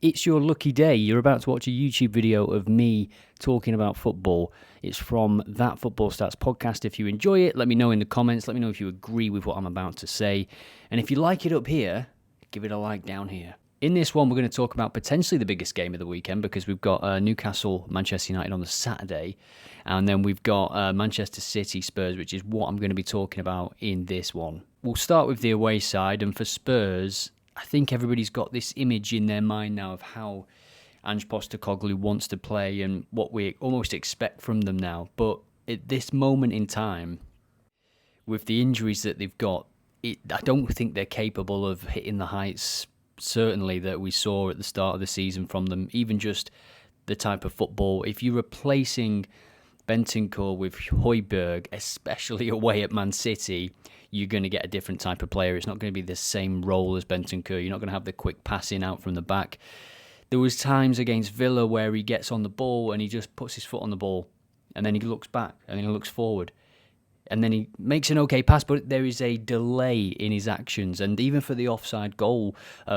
It's your lucky day. You're about to watch a YouTube video of me talking about football. It's from That Football Stats podcast. If you enjoy it, let me know in the comments. Let me know if you agree with what I'm about to say. And if you like it up here, give it a like down here. In this one, we're going to talk about potentially the biggest game of the weekend because we've got Newcastle, Manchester United on the Saturday. And then we've got Manchester City, Spurs, which is what I'm going to be talking about in this one. We'll start with the away side. And for Spurs, I think everybody's got this image in their mind now of how Ange Postecoglou wants to play and what we almost expect from them now. But at this moment in time, with the injuries that they've got, I don't think they're capable of hitting the heights, certainly, that we saw at the start of the season from them. Even just the type of football. If you're replacing Bentancur with Højbjerg, especially away at Man City, you're going to get a different type of player. It's not going to be the same role as Bentancur. You're not going to have the quick passing out from the back. There was times against Villa where he gets on the ball and he just puts his foot on the ball and then he looks back and then he looks forward and then he makes an okay pass, but there is a delay in his actions. And even for the offside goal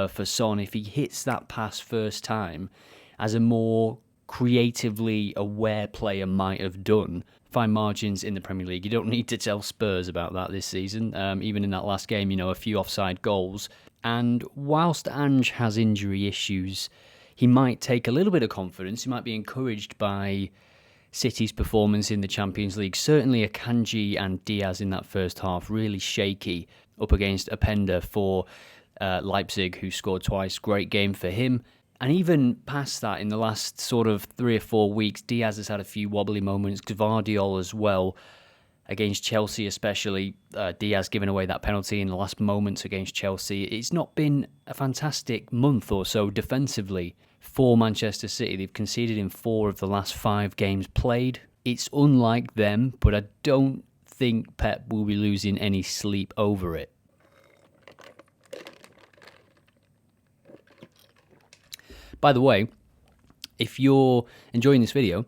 for Son, if he hits that pass first time, as a more creatively aware player might have done, fine margins in the Premier League. You don't need to tell Spurs about that this season. Even in that last game, a few offside goals. And whilst Ange has injury issues, he might take a little bit of confidence. He might be encouraged by City's performance in the Champions League. Certainly Akanji and Diaz in that first half, really shaky up against Openda for Leipzig, who scored twice. Great game for him. And even past that, in the last sort of 3 or 4 weeks, Diaz has had a few wobbly moments. Gvardiol as well, against Chelsea especially. Diaz giving away that penalty in the last moments against Chelsea. It's not been a fantastic month or so defensively for Manchester City. They've conceded in 4 of the last 5 games played. It's unlike them, but I don't think Pep will be losing any sleep over it. By the way, if you're enjoying this video,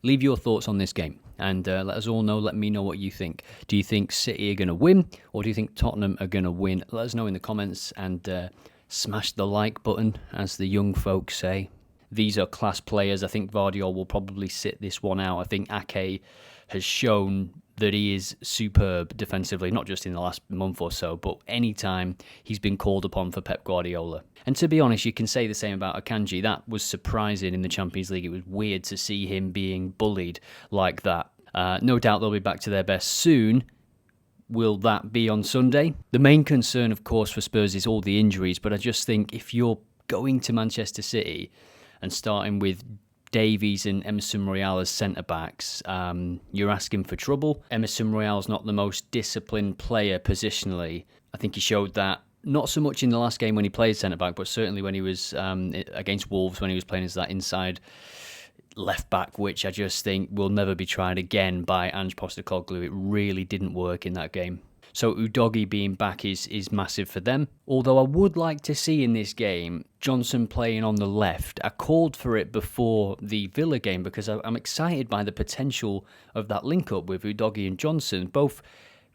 leave your thoughts on this game and let us all know. Let me know what you think. Do you think City are going to win, or do you think Tottenham are going to win? Let us know in the comments and smash the like button, as the young folks say. These are class players. I think Gvardiol will probably sit this one out. I think Ake has shown that he is superb defensively, not just in the last month or so, but any time he's been called upon for Pep Guardiola. And to be honest, you can say the same about Akanji. That was surprising in the Champions League. It was weird to see him being bullied like that. No doubt they'll be back to their best soon. Will that be on Sunday? The main concern, of course, for Spurs is all the injuries, but I just think if you're going to Manchester City and starting with Davies and Emerson Royal as centre-backs, you're asking for trouble. Emerson Royal's not the most disciplined player positionally. I think he showed that not so much in the last game when he played centre-back, but certainly when he was against Wolves, when he was playing as that inside left-back, which I just think will never be tried again by Ange Postecoglou. It really didn't work in that game. So Udogie being back is massive for them. Although I would like to see in this game Johnson playing on the left. I called for it before the Villa game because I'm excited by the potential of that link-up with Udogie and Johnson. Both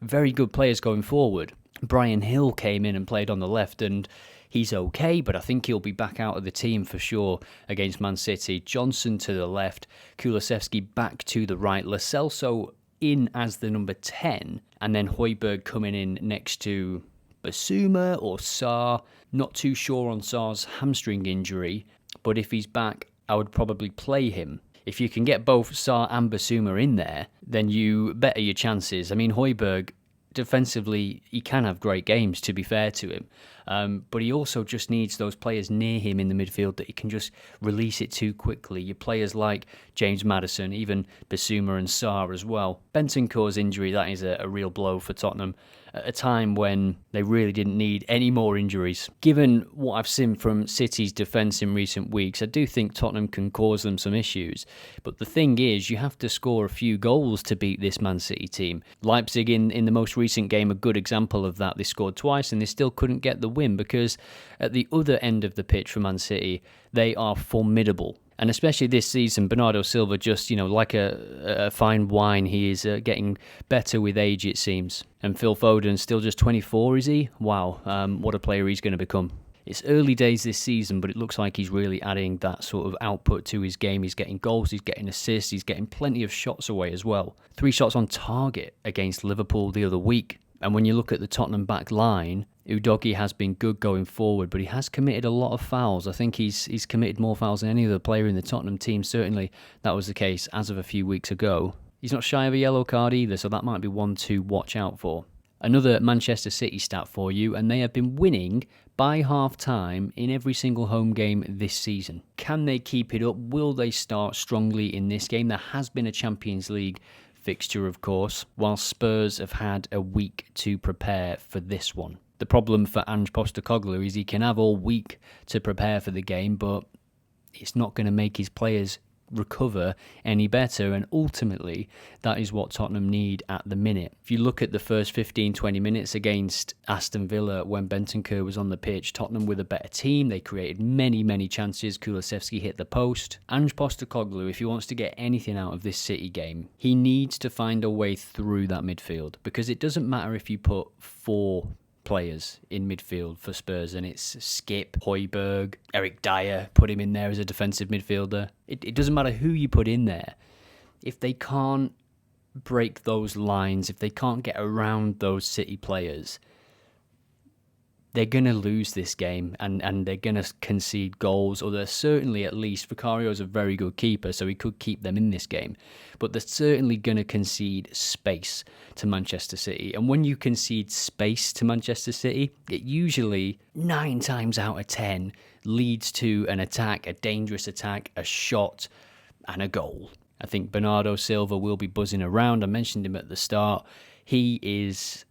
very good players going forward. Brian Hill came in and played on the left and he's okay, but I think he'll be back out of the team for sure against Man City. Johnson to the left, Kulusevski back to the right, Lo Celso in as the number 10, and then Højbjerg coming in next to Basuma or Sarr. Not too sure on Sarr's hamstring injury, but if he's back, I would probably play him. If you can get both Sarr and Basuma in there, then you better your chances. I mean, Højbjerg, defensively, he can have great games, to be fair to him. But he also just needs those players near him in the midfield that he can just release it too quickly. Your players like James Maddison, even Basuma and Sarr as well. Bentancur's injury, that is a real blow for Tottenham at a time when they really didn't need any more injuries. Given what I've seen from City's defence in recent weeks, I do think Tottenham can cause them some issues. But the thing is, you have to score a few goals to beat this Man City team. Leipzig in the most recent game, a good example of that. They scored twice and they still couldn't get the win because at the other end of the pitch for Man City, they are formidable. And especially this season, Bernardo Silva just, like a fine wine, he is getting better with age, it seems. And Phil Foden's still just 24, is he? Wow, what a player he's going to become. It's early days this season, but it looks like he's really adding that sort of output to his game. He's getting goals, he's getting assists, he's getting plenty of shots away as well. 3 shots on target against Liverpool the other week. And when you look at the Tottenham back line, Udogie has been good going forward, but he has committed a lot of fouls. I think he's committed more fouls than any other player in the Tottenham team. Certainly that was the case as of a few weeks ago. He's not shy of a yellow card either, so that might be one to watch out for. Another Manchester City stat for you, and they have been winning by half-time in every single home game this season. Can they keep it up? Will they start strongly in this game? There has been a Champions League fixture, of course, while Spurs have had a week to prepare for this one. The problem for Ange Postecoglou is he can have all week to prepare for the game, but it's not going to make his players recover any better, and ultimately that is what Tottenham need at the minute. If you look at the first 15-20 minutes against Aston Villa when Bentancur was on the pitch, Tottenham with a better team, they created many chances. Kulusevski hit the post. Ange Postecoglou, if he wants to get anything out of this City game, he needs to find a way through that midfield, because it doesn't matter if you put 4 players in midfield for Spurs and it's Skip, Højbjerg, Eric Dyer, put him in there as a defensive midfielder. It doesn't matter who you put in there. If they can't break those lines, if they can't get around those City players, they're going to lose this game and they're going to concede goals, or they're certainly, at least, Vicario is a very good keeper, so he could keep them in this game, but they're certainly going to concede space to Manchester City. And when you concede space to Manchester City, it usually, 9 times out of 10, leads to an attack, a dangerous attack, a shot, and a goal. I think Bernardo Silva will be buzzing around. I mentioned him at the start. He is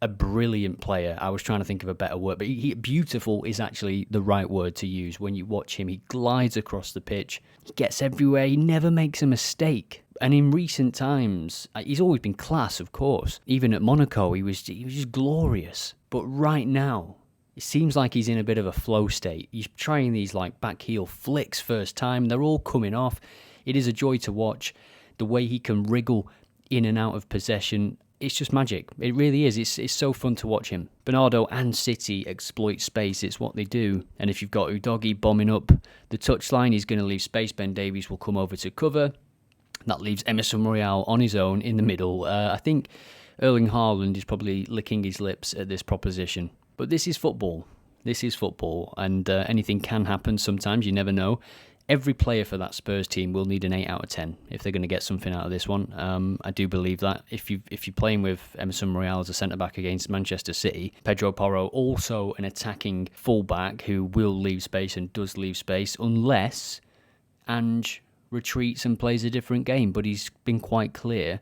a brilliant player. I was trying to think of a better word, but beautiful is actually the right word to use. When you watch him, he glides across the pitch. He gets everywhere. He never makes a mistake. And in recent times, he's always been class, of course. Even at Monaco, he was just glorious. But right now, it seems like he's in a bit of a flow state. He's trying these like back heel flicks first time. They're all coming off. It is a joy to watch. The way he can wriggle in and out of possession, it's just magic. It really is. It's so fun to watch him. Bernardo and City exploit space. It's what they do. And if you've got Udogie bombing up the touchline, he's going to leave space. Ben Davies will come over to cover. That leaves Emerson Royal on his own in the middle. I think Erling Haaland is probably licking his lips at this proposition. But this is football. This is football. And anything can happen sometimes. You never know. Every player for that Spurs team will need an 8 out of 10 if they're going to get something out of this one. I do believe that. If you're playing with Emerson Royal as a centre-back against Manchester City, Pedro Porro also an attacking full-back who will leave space and does leave space unless Ange retreats and plays a different game. But he's been quite clear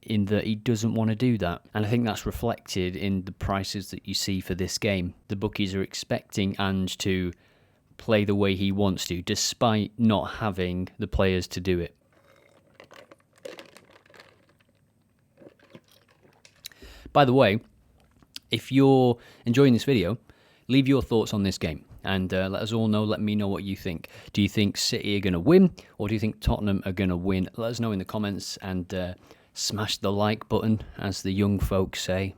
in that he doesn't want to do that. And I think that's reflected in the prices that you see for this game. The bookies are expecting Ange to play the way he wants to, despite not having the players to do it. By the way, if you're enjoying this video, leave your thoughts on this game and let us all know. Let me know what you think. Do you think City are going to win, or do you think Tottenham are going to win? Let us know in the comments, and smash the like button, as the young folks say.